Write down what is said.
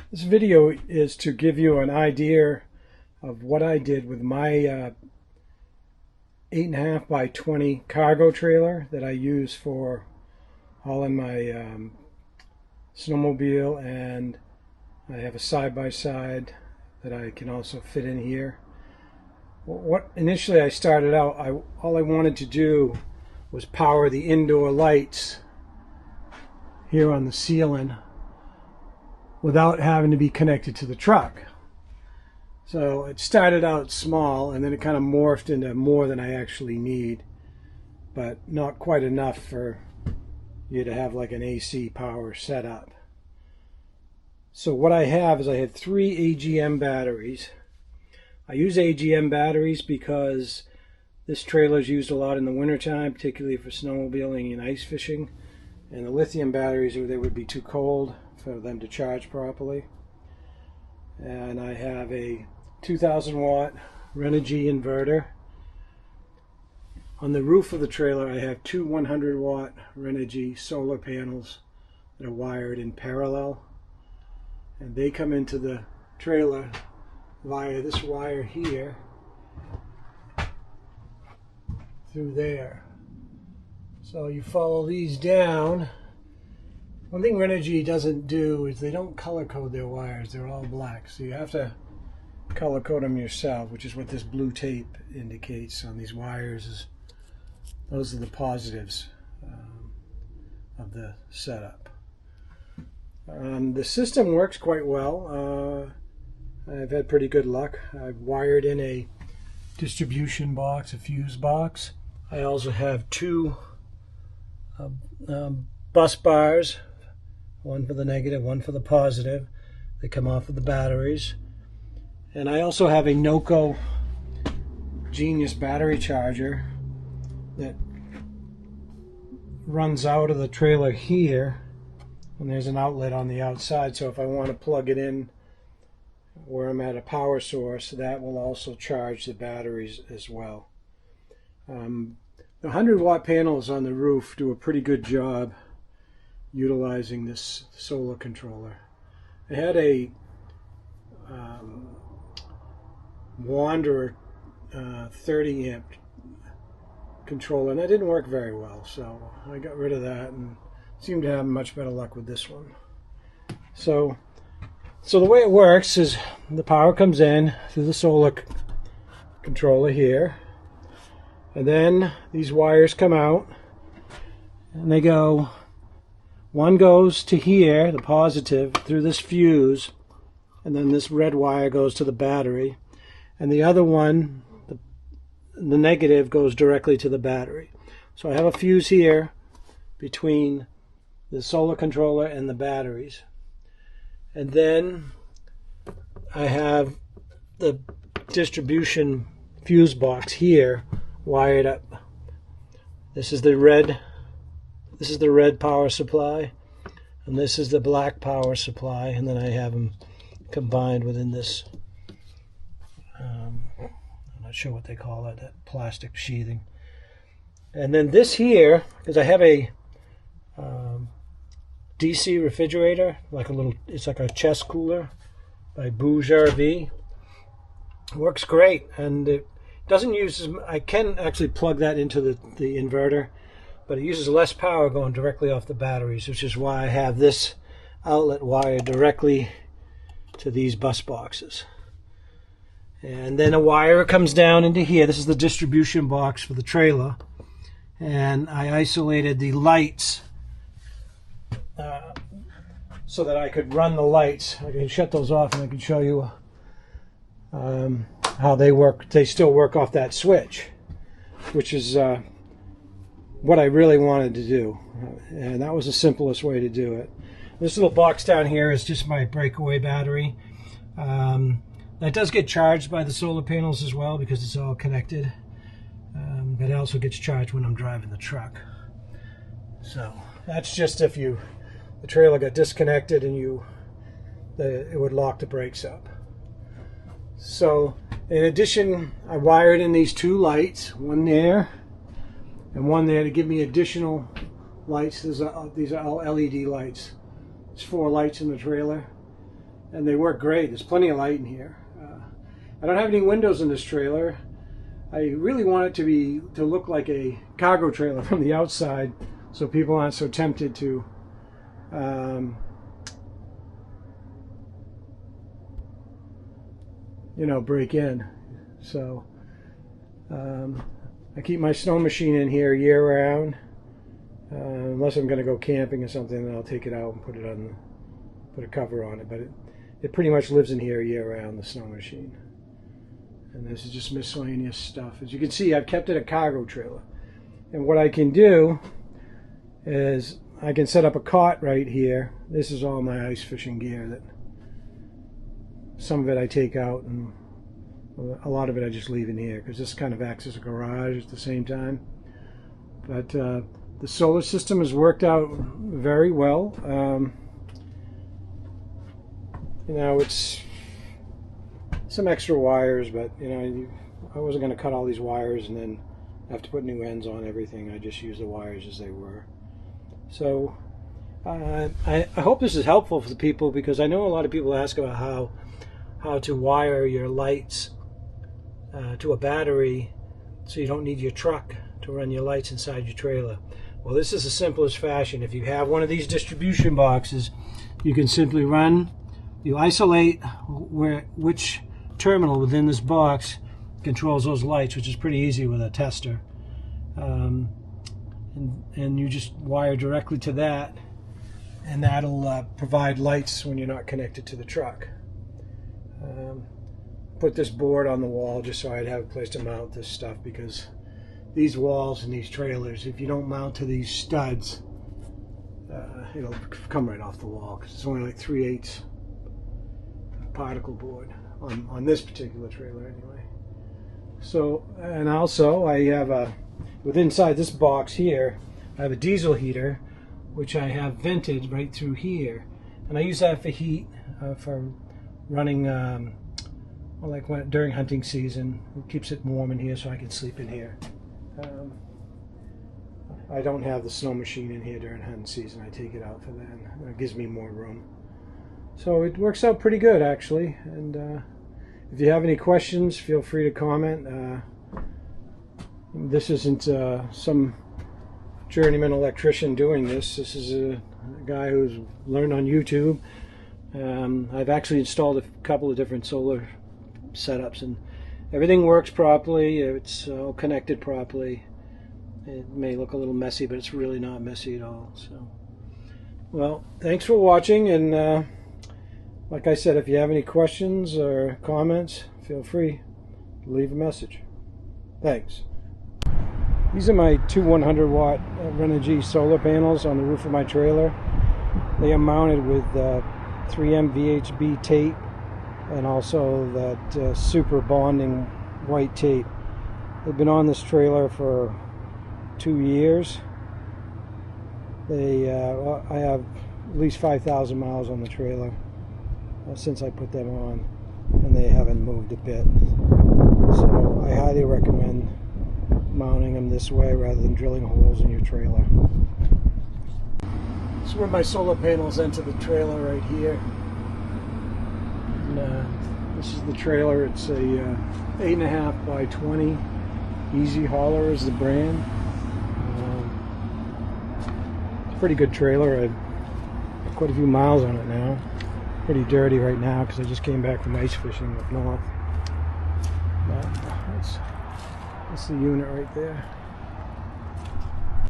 This video is to give you an idea of what I did with my 8.5 by 20 cargo trailer that I use for hauling my snowmobile, and I have a side-by-side that I can also fit in here. What initially I started out, all I wanted to do was power the indoor lights here on the ceiling without having to be connected to the truck. So it started out small, and then it kind of morphed into more than I actually need, but not quite enough for you to have like an AC power setup. So what I have is I had 3 AGM batteries. I use AGM batteries because this trailer is used a lot in the wintertime, particularly for snowmobiling and ice fishing. And the lithium batteries, they would be too cold for them to charge properly. And I have a 2000 watt Renogy inverter. On the roof of the trailer I have 2 100 watt Renogy solar panels that are wired in parallel, and they come into the trailer via this wire here through there. So you follow these down. One thing Renogy doesn't do is they don't color code their wires. They're all black, so you have to color code them yourself, which is what this blue tape indicates on these wires. Those are the positives of the setup. The system works quite well. I've had pretty good luck. I've wired in a distribution box, a fuse box. I also have 2 bus bars, one for the negative, one for the positive. They come off of the batteries. And I also have a Noco Genius battery charger that runs out of the trailer here, and there's an outlet on the outside, so if I want to plug it in where I'm at a power source, that will also charge the batteries as well. The 100 watt panels on the roof do a pretty good job utilizing this solar controller. I had a Wanderer 30 amp controller, and that didn't work very well, so I got rid of that and seemed to have much better luck with this one. So the way it works is the power comes in through the solar controller here, and then these wires come out and they go, one goes to here, the positive, through this fuse, and then this red wire goes to the battery, and the other one, the negative, goes directly to the battery. So I have a fuse here between the solar controller and the batteries, and then I have the distribution fuse box here wired up. This is the red power supply, and this is the black power supply, and then I have them combined within this I'm not sure what they call it, that plastic sheathing. And then this here, because I have a DC refrigerator, it's like a chest cooler by Bouge RV. It works great, and it doesn't use, I can actually plug that into the inverter, but it uses less power going directly off the batteries, which is why I have this outlet wired directly to these bus boxes. And then a wire comes down into here. This is the distribution box for the trailer, and I isolated the lights so that I could run the lights. I can shut those off and I can show you how they work. They still work off that switch, which is what I really wanted to do, and that was the simplest way to do it. This little box down here is just my breakaway battery. That does get charged by the solar panels as well because it's all connected, but it also gets charged when I'm driving the truck. So that's just if the trailer got disconnected and it would lock the brakes up. So in addition, I wired in these 2 lights, one there and one there, to give me additional lights. These are all LED lights. There's 4 lights in the trailer. and they work great. There's plenty of light in here. I don't have any windows in this trailer. I really want it to look like a cargo trailer from the outside, so people aren't so tempted to break in. So I keep my snow machine in here year round, unless I'm going to go camping or something. Then I'll take it out and put a cover on it. But it pretty much lives in here year round, the snow machine. And this is just miscellaneous stuff. As you can see, I've kept it a cargo trailer. And what I can do is I can set up a cot right here. This is all my ice fishing gear. That some of it I take out, and a lot of it I just leave in here because this kind of acts as a garage at the same time. But the solar system has worked out very well. It's some extra wires, but I wasn't going to cut all these wires and then have to put new ends on everything. I just used the wires as they were. So I hope this is helpful for the people, because I know a lot of people ask about how to wire your lights to a battery so you don't need your truck to run your lights inside your trailer. Well, this is the simplest fashion. If you have one of these distribution boxes, you can simply you isolate which terminal within this box controls those lights, which is pretty easy with a tester, and you just wire directly to that, and that'll provide lights when you're not connected to the truck. Put this board on the wall just so I'd have a place to mount this stuff, because these walls in these trailers, if you don't mount to these studs, it'll come right off the wall, because it's only like 3/8 particle board on this particular trailer anyway. So, and also I have inside this box here, I have a diesel heater, which I have vented right through here, and I use that for heat, for running during hunting season. It keeps it warm in here so I can sleep in here. I don't have the snow machine in here during hunting season. I take it out for then. It gives me more room. So it works out pretty good, actually. And if you have any questions, feel free to comment. This isn't some journeyman electrician doing this. This is a guy who's learned on YouTube. I've actually installed a couple of different solar setups, and everything works properly. It's all connected properly. It may look a little messy, but it's really not messy at all. So, well, thanks for watching, and like I said, if you have any questions or comments, feel free to leave a message. Thanks. These are my two 100-watt Renogy solar panels on the roof of my trailer. They are mounted with 3M VHB tape, and also that super bonding white tape. They've been on this trailer for 2 years. I have at least 5,000 miles on the trailer since I put them on, and they haven't moved a bit. So I highly recommend mounting them this way rather than drilling holes in your trailer. This is where my solar panels enter the trailer, right here. And, this is the trailer. It's a 8.5 by 20. Easy Hauler is the brand. It's a pretty good trailer. I've got quite a few miles on it now. Pretty dirty right now because I just came back from ice fishing up north. But that's the unit right there.